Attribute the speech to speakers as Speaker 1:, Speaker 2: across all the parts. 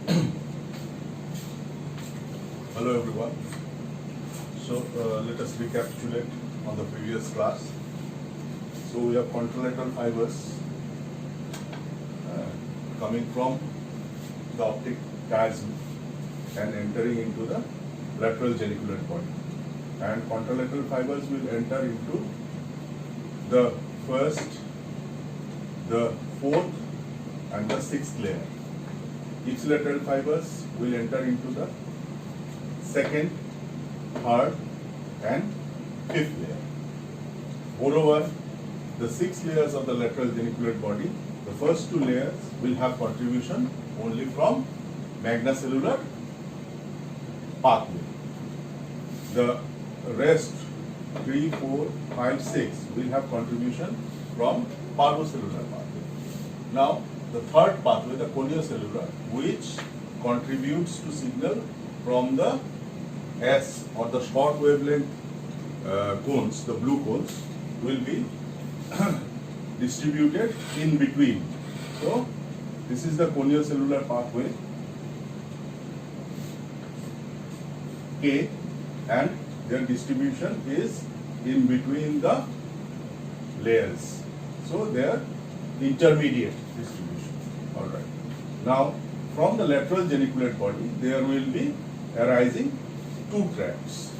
Speaker 1: Hello everyone. So let us recapitulate on the previous class. So we have contralateral fibers coming from the optic chiasm and entering into the lateral geniculate body. And contralateral fibers will enter into the first, the fourth and the sixth layer. Ipsilateral fibers will enter into the second, third and fifth layer. Moreover, the 6 layers of the lateral geniculate body, the first 2 layers will have contribution only from magnacellular pathway. The rest 3, 4, 5, 6 will have contribution from parvocellular pathway. Now, the third pathway, the coniocellular, which contributes to signal from the S or the short wavelength cones, the blue cones, will be distributed in between. So, this is the coniocellular pathway K, and their distribution is in between the layers. So, they are intermediate distribution. Alright. Now, from the lateral geniculate body, there will be arising 2 tracts.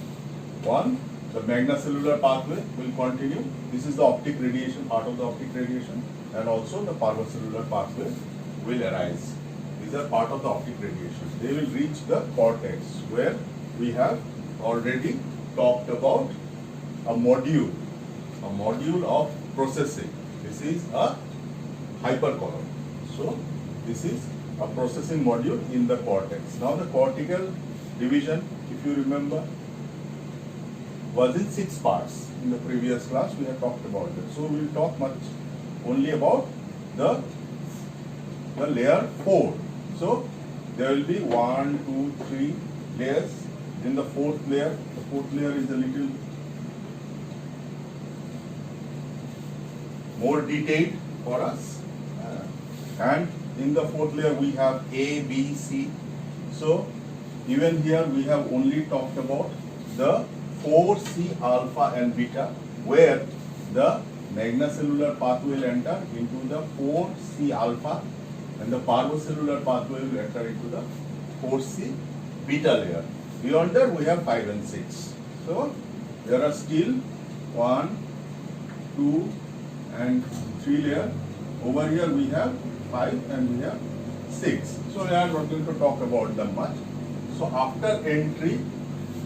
Speaker 1: One, the magnacellular pathway will continue. This is the optic radiation, part of the optic radiation, and also the parvocellular pathway will arise. These are part of the optic radiation. They will reach the cortex, where we have already talked about a module of processing. This is a hypercolumn. So, this is a processing module in the cortex. Now, the cortical division, if you remember, was in 6 parts. In the previous class, we have talked about it. So, we will talk much only about the layer 4. So, there will be 1, 2, 3 layers. In the fourth layer is a little more detailed for us. And in the fourth layer, we have A, B, C. So, even here we have only talked about the 4C alpha and beta, where the magnacellular pathway will enter into the 4C alpha and the parvocellular pathway will enter into the 4C beta layer. Beyond that, we have 5 and 6. So, there are still 1, 2 and 3 layers. Over here we have 5 and we have 6. So, we are not going to talk about them much. So, after entry,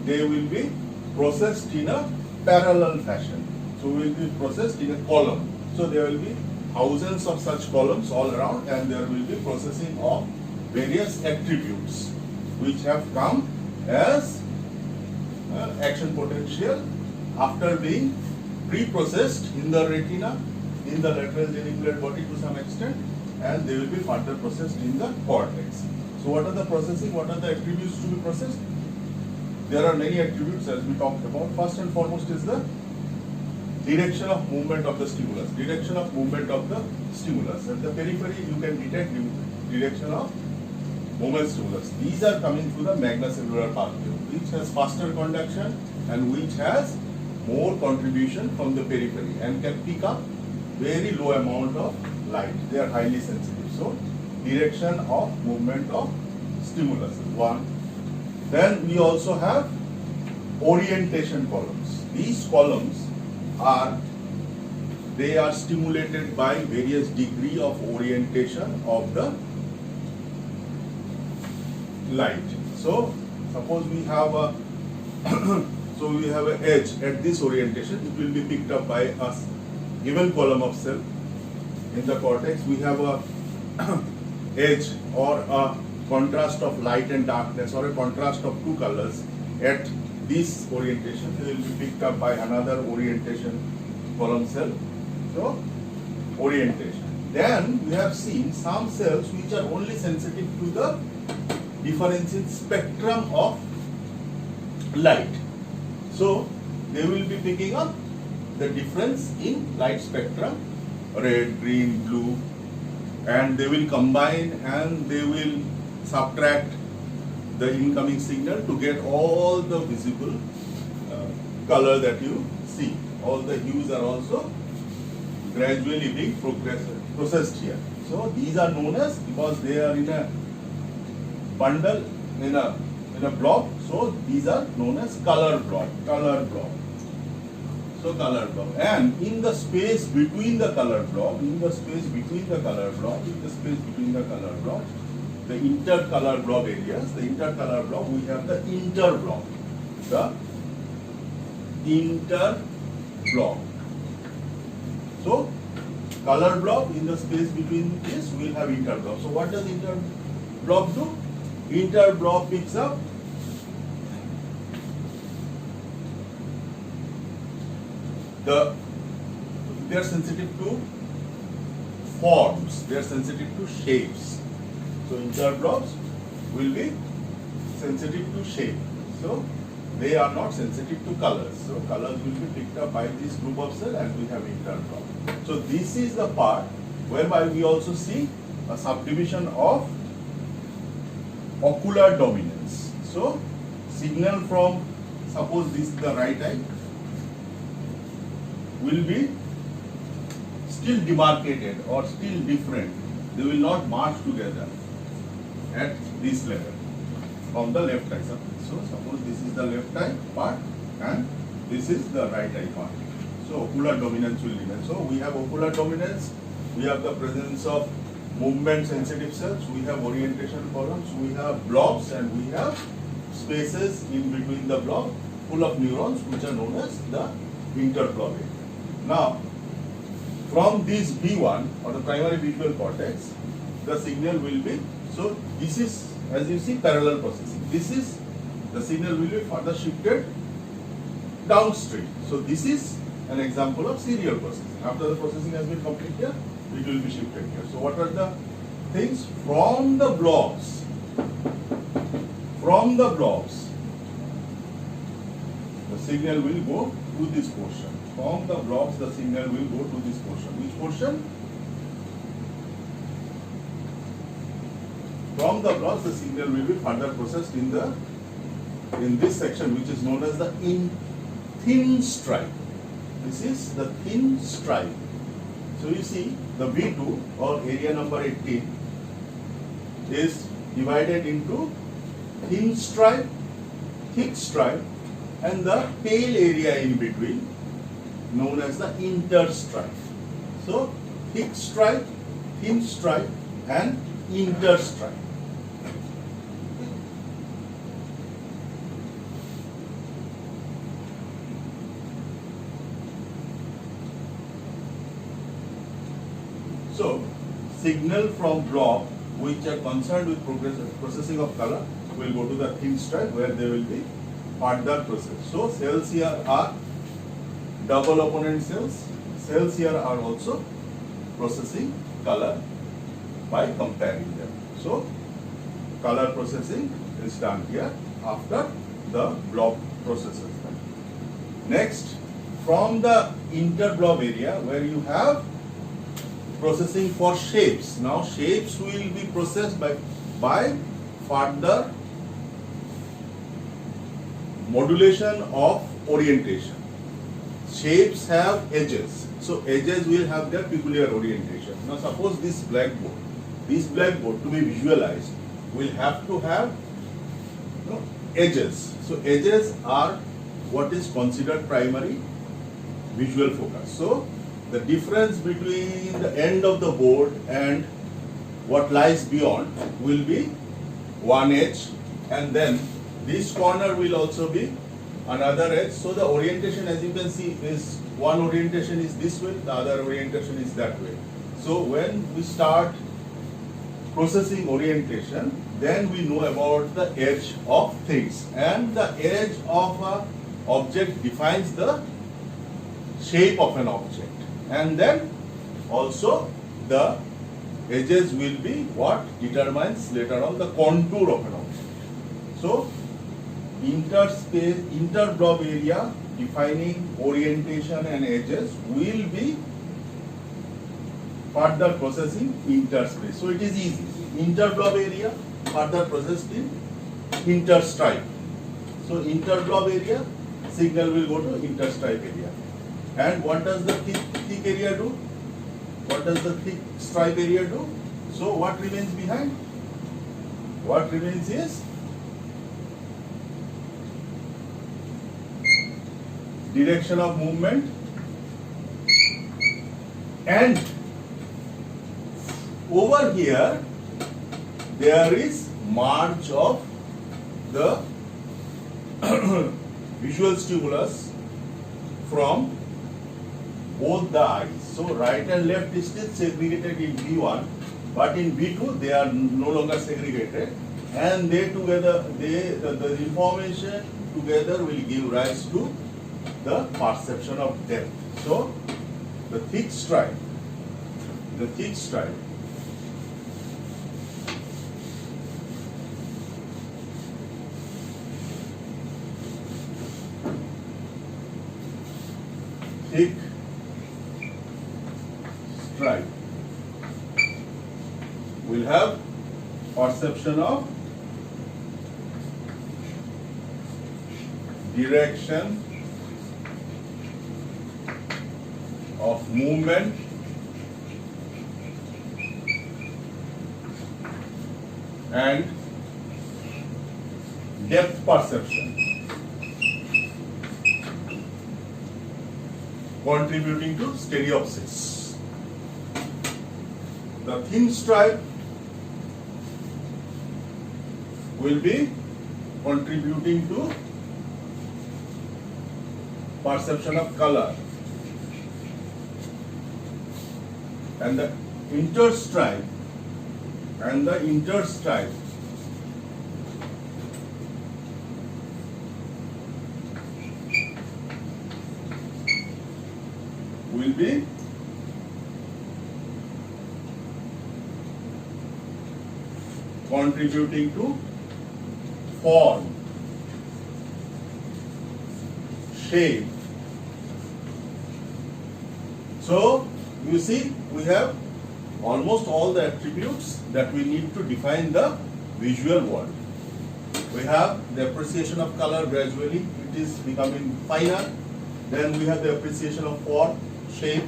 Speaker 1: they will be processed in a parallel fashion. So, will be processed in a column. So, there will be thousands of such columns all around, and there will be processing of various attributes which have come as action potential after being pre-processed in the retina, in the lateral geniculate body to some extent, and they will be further processed in the cortex. So, what are the processing? What are the attributes to be processed? There are many attributes as we talked about. First and foremost is the direction of movement of the stimulus. Direction of movement of the stimulus. At the periphery, you can detect direction of movement stimulus. These are coming through the magnacellular pathway, which has faster conduction and which has more contribution from the periphery and can pick up very low amount of light. They are highly sensitive. So, direction of movement of stimulus is one. Then we also have orientation columns. These columns they are stimulated by various degree of orientation of the light. So, suppose we have a an edge at this orientation, it will be picked up by a given column of cell. In the cortex, we have a edge or a contrast of light and darkness or a contrast of 2 colors at this orientation. They will be picked up by another orientation column cell. So, orientation. Then we have seen some cells which are only sensitive to the difference in spectrum of light. So, they will be picking up the difference in light spectrum, red, green, blue, and they will combine and they will subtract the incoming signal to get all the visible color that you see. All the hues are also gradually being processed here. So these are known as, because they are in a bundle, in a block, so these are known as color block. So color block, and in the space between the color block, the intercolor block areas, we have the interblock. So color block, in the space between this we will have interblock. So what does interblock do? Interblock picks up they are sensitive to forms, they are sensitive to shapes. So interblocks will be sensitive to shape. So they are not sensitive to colors. So colors will be picked up by this group of cells, and we have interblock. So this is the part whereby we also see a subdivision of ocular dominance. So signal from, suppose this is the right eye, will be still demarcated or still different. They will not march together at this level from the left eye. So suppose this is the left eye part and this is the right eye part. So ocular dominance will remain. So we have ocular dominance, we have the presence of movement sensitive cells, we have orientation columns, we have blobs, and we have spaces in between the blob full of neurons, which are known as the interblob area. Now, from this B1 or the primary visual cortex, the signal will be, so this is, as you see, parallel processing. This is, the signal will be further shifted downstream. So this is an example of serial processing. After the processing has been completed here, it will be shifted here. So what are the things? From the blobs, the signal will go to this portion. From the blobs, the signal will go to this portion. Which portion? From the blobs, the signal will be further processed in this section, which is known as the thin stripe. This is the thin stripe. So you see, the B2 or area number 18 is divided into thin stripe, thick stripe, and the pale area in between, known as the interstripe. So thick stripe, thin stripe, and interstripe. So signal from blob which are concerned with processing of color will go to the thin stripe, where they will be further processed. So cells here are double opponent cells. Cells here are also processing color by comparing them. So color processing is done here after the blob processes. Next, from the interblob area where you have processing for shapes. Now shapes will be processed by further modulation of orientation. Shapes have edges, so edges will have their peculiar orientation. Now suppose this blackboard to be visualized will have to have edges. So edges are what is considered primary visual focus. So the difference between the end of the board and what lies beyond will be one edge, and then this corner will also be another edge. So the orientation, as you can see, is one orientation is this way, the other orientation is that way. So when we start processing orientation, then we know about the edge of things, and the edge of an object defines the shape of an object, and then also the edges will be what determines later on the contour of an object. So interblob area defining orientation and edges will be further processing interspace. So it is easy. Interblob area further processed in interstripe. So interglobe area, signal will go to interstripe area. And what does the thick area do? What does the thick stripe area do? So what remains behind? What remains is direction of movement and over here there is march of the visual stimulus from both the eyes. So right and left is still segregated in V1, but in V2 they are no longer segregated, and they together, the information together will give rise to the perception of depth. So the thick stripe will have perception of direction of movement and depth perception, contributing to stereopsis. The thin stripe will be contributing to perception of color, and the interstripe will be contributing to form, shape. So you see, we have almost all the attributes that we need to define the visual world. We have the appreciation of color, gradually it is becoming finer. Then we have the appreciation of form, shape.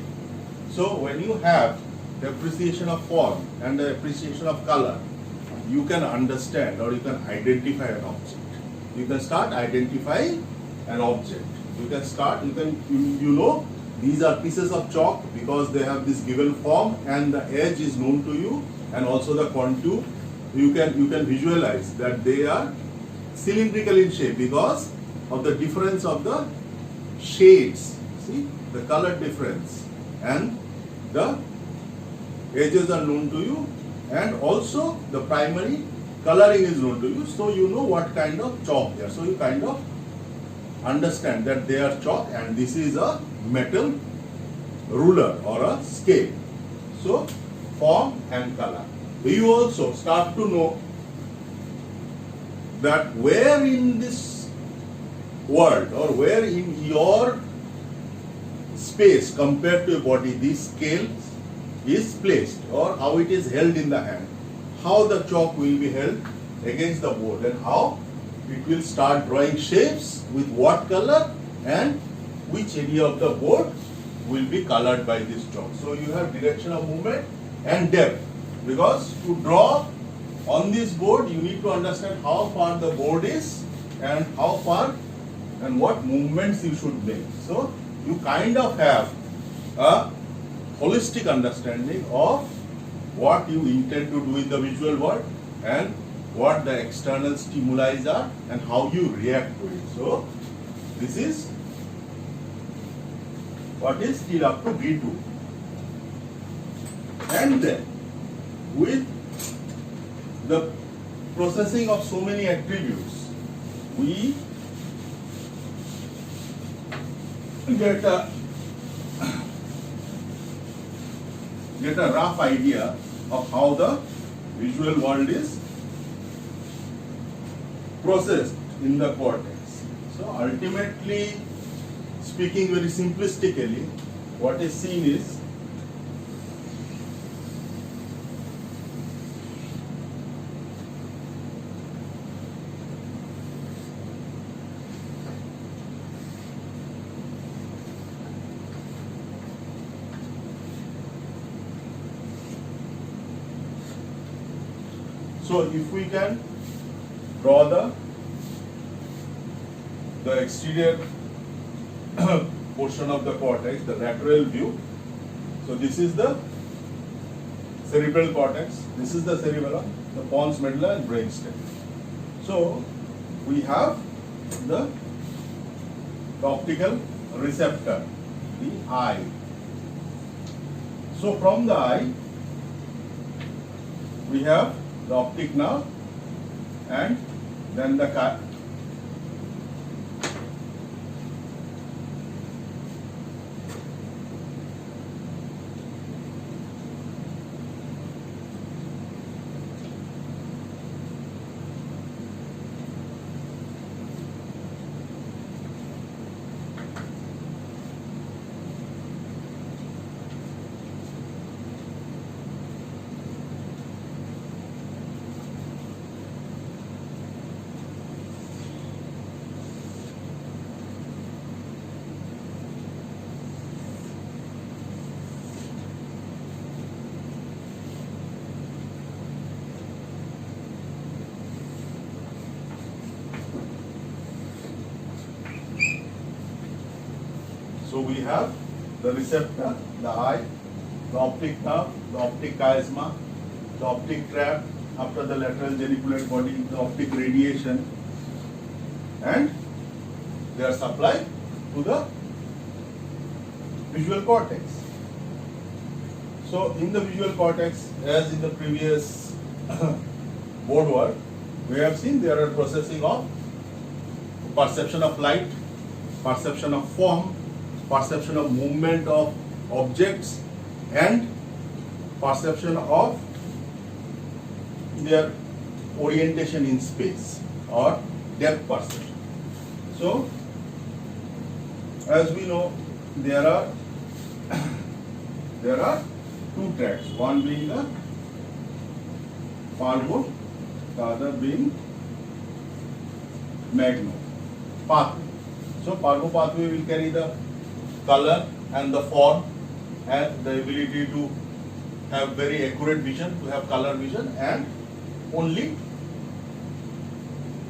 Speaker 1: So when you have the appreciation of form and the appreciation of color, you can understand or you can identify an object. You can start identifying an object. You know these are pieces of chalk because they have this given form and the edge is known to you, and also the contour. You can visualize that they are cylindrical in shape because of the difference of the shades. See the color difference, and the edges are known to you, and also the primary coloring is known to you, so you know what kind of chalk they are. So you kind of understand that they are chalk and this is a metal ruler or a scale. So form and color. You also start to know that where in this world or where in your space compared to a body this scale is placed, or how it is held in the hand, how the chalk will be held against the board, and how it will start drawing shapes with what color and which area of the board will be colored by this chalk. So you have direction of movement and depth, because to draw on this board you need to understand how far the board is and how far and what movements you should make. So you kind of have a holistic understanding of what you intend to do in the visual world and what the external stimuli are and how you react to it. So this is what is still up to V2. And then with the processing of so many attributes, we get a rough idea of how the visual world is processed in the cortex. So ultimately speaking, very simplistically, what is seen is So if we can draw the exterior portion of the cortex, the lateral view. So this is the cerebral cortex, this is the cerebellum, the pons medulla and brainstem. So we have the optical receptor, the eye. So from the eye we have the optic nerve and then the So we have the receptor, the eye, the optic nerve, the optic chiasma, the optic tract, after the lateral geniculate body, the optic radiation, and they are supplied to the visual cortex. So in the visual cortex, as in the previous board work, we have seen there are processing of perception of light, perception of form, perception of movement of objects, and perception of their orientation in space or depth perception. So as we know, there are two tracks, one being the parvo, the other being magno pathway. So parvo pathway will carry the color and the form and the ability to have very accurate vision, to have color vision, and only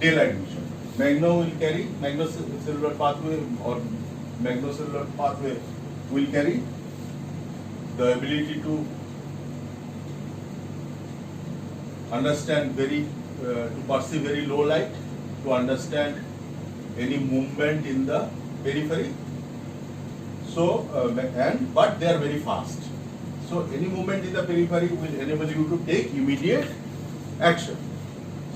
Speaker 1: daylight vision. Magno will carry, magnocellular pathway or magnocellular pathway will carry the ability to understand to perceive very low light, to understand any movement in the periphery. So, but they are very fast. So, any movement in the periphery will enable you to take immediate action.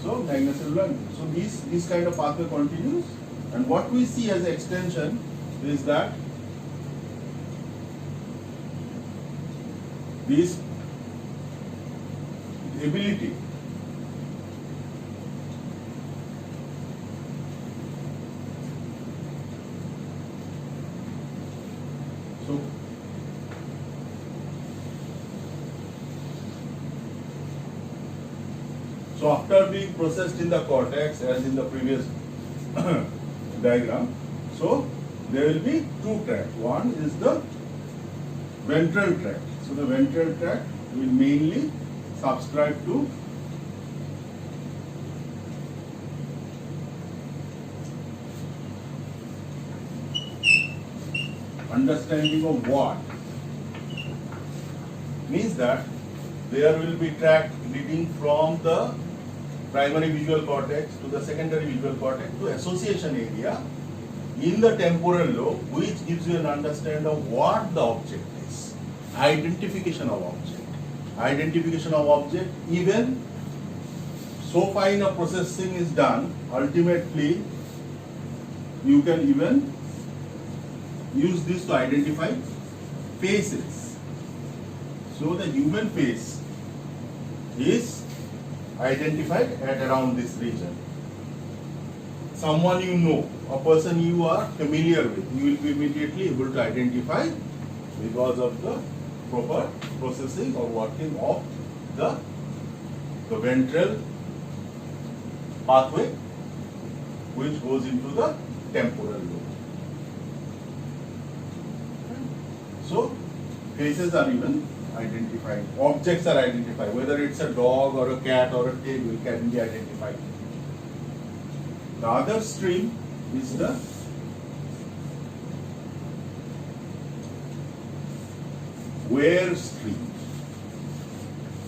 Speaker 1: So, magnocellular. So, this kind of pathway continues, and what we see as extension is that this ability So after being processed in the cortex, as in the previous diagram, so there will be two tracts. One is the ventral tract. So the ventral tract will mainly subscribe to understanding of what means that there will be tract leading from the primary visual cortex to the secondary visual cortex to association area in the temporal lobe, which gives you an understanding of what the object is. Identification of object. Identification of object, even so fine a processing is done, ultimately you can even use this to identify faces. So the human face is identified at around this region. Someone you know, a person you are familiar with, you will be immediately able to identify because of the proper processing or working of the ventral pathway which goes into the temporal lobe. So faces are even identified. Objects are identified. Whether it's a dog or a cat or a table can be identified. The other stream is the where stream.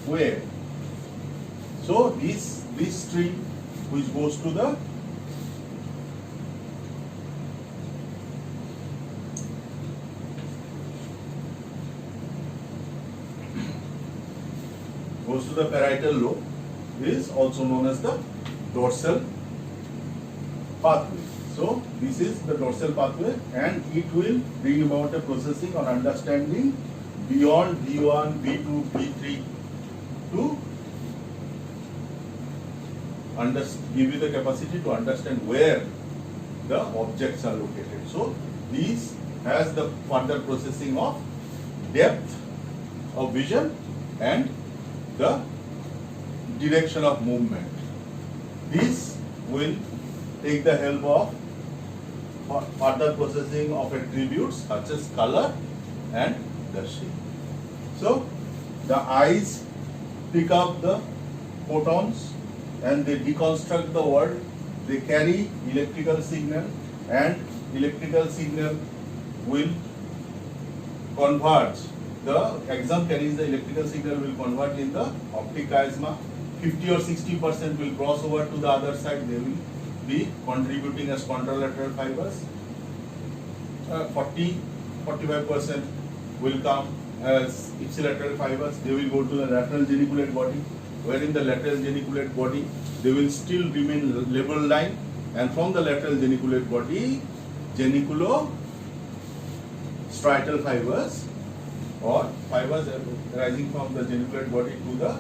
Speaker 1: Where. So this stream which goes to the parietal lobe is also known as the dorsal pathway. So this is the dorsal pathway, and it will bring about a processing or understanding beyond V1, V2, V3 to give you the capacity to understand where the objects are located. So this has the further processing of depth of vision and the direction of movement. This will take the help of further processing of attributes such as color and the shape. So the eyes pick up the photons and they deconstruct the world. They carry electrical signal, and electrical signal will converge. The axon carries the electrical signal will convert in the optic chiasma. 50 or 60% will cross over to the other side. They will be contributing as contralateral fibers. 40-45% will come as ipsilateral fibers. They will go to the lateral geniculate body, where in the lateral geniculate body they will still remain level line, and from the lateral geniculate body, geniculostriatal fibers or fibers arising from the geniculate body to the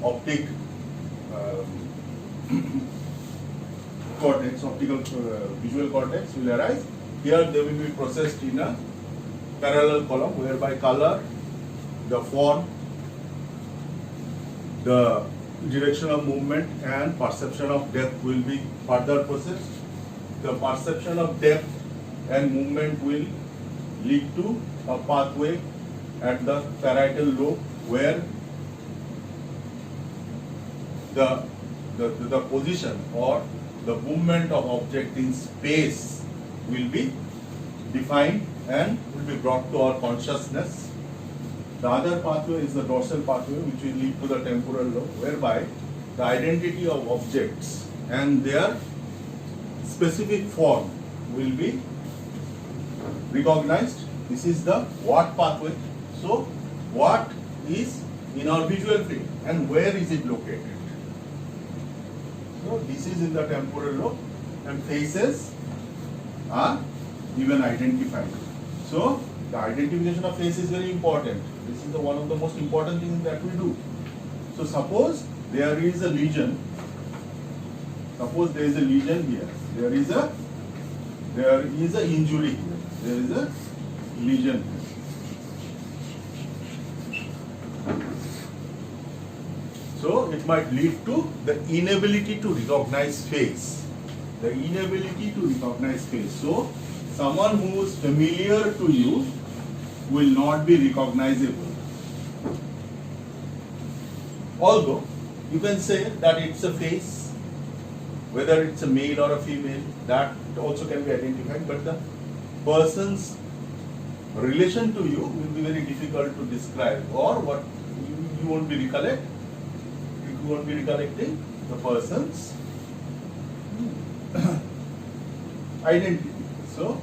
Speaker 1: optic cortex, optical visual cortex will arise. Here they will be processed in a parallel column, whereby color, the form, the direction of movement and perception of depth will be further processed. The perception of depth and movement will lead to a pathway at the parietal lobe, where the position or the movement of object in space will be defined and will be brought to our consciousness. The other pathway is the dorsal pathway, which will lead to the temporal lobe, whereby the identity of objects and their specific form will be recognized. This is the what pathway. So what is in our visual field and where is it located? So this is in the temporal lobe, and faces are even identified. So the identification of face is very important. This is one of the most important things that we do. So suppose there is a lesion. Suppose there is a lesion here. There is a injury here. There is a lesion here. So it might lead to the inability to recognize face. The inability to recognize face. So someone who is familiar to you will not be recognizable. Although you can say that it's a face, whether it's a male or a female, that also can be identified, but the person's relation to you will be very difficult to describe, or what you won't be recollecting the person's identity. So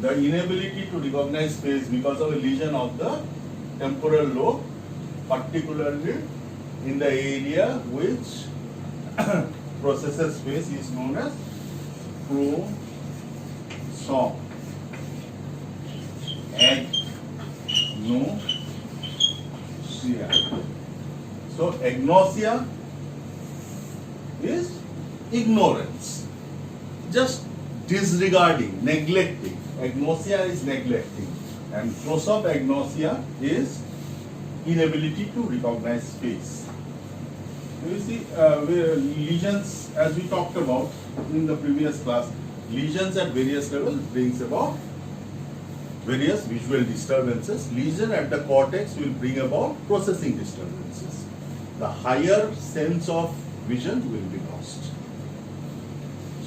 Speaker 1: the inability to recognize face because of a lesion of the temporal lobe, particularly in the area which processes face, is known as prosopagnosia. So agnosia is ignorance, just disregarding, neglecting. Agnosia is neglecting, and prosopagnosia is inability to recognize face. You see, lesions, as we talked about in the previous class, lesions at various levels brings about various visual disturbances. Lesion at the cortex will bring about processing disturbances. The higher sense of vision will be lost.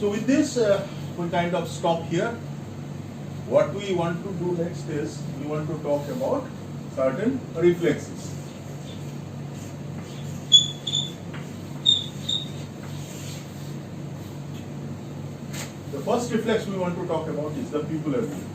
Speaker 1: So with this, we kind of stop here. What we want to do next is, we want to talk about certain reflexes. The first reflex we want to talk about is the pupillary reflex.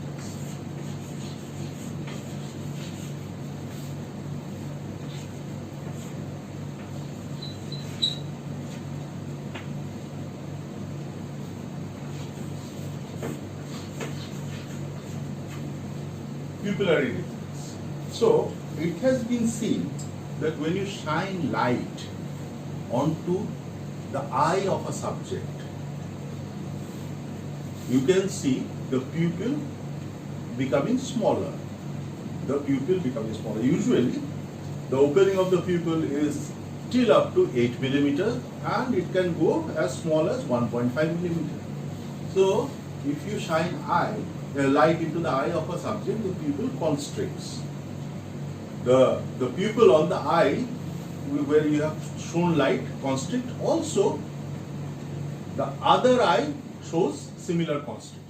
Speaker 1: Pupillary reflex. So, it has been seen that when you shine light onto the eye of a subject, you can see the pupil becoming smaller. The pupil becoming smaller. Usually, the opening of the pupil is till up to 8 millimeter, and it can go as small as 1.5 millimeter. So, if you shine light into the eye of a subject, the pupil constricts. The pupil on the eye where you have shown light constrict. Also, the other eye shows similar constriction.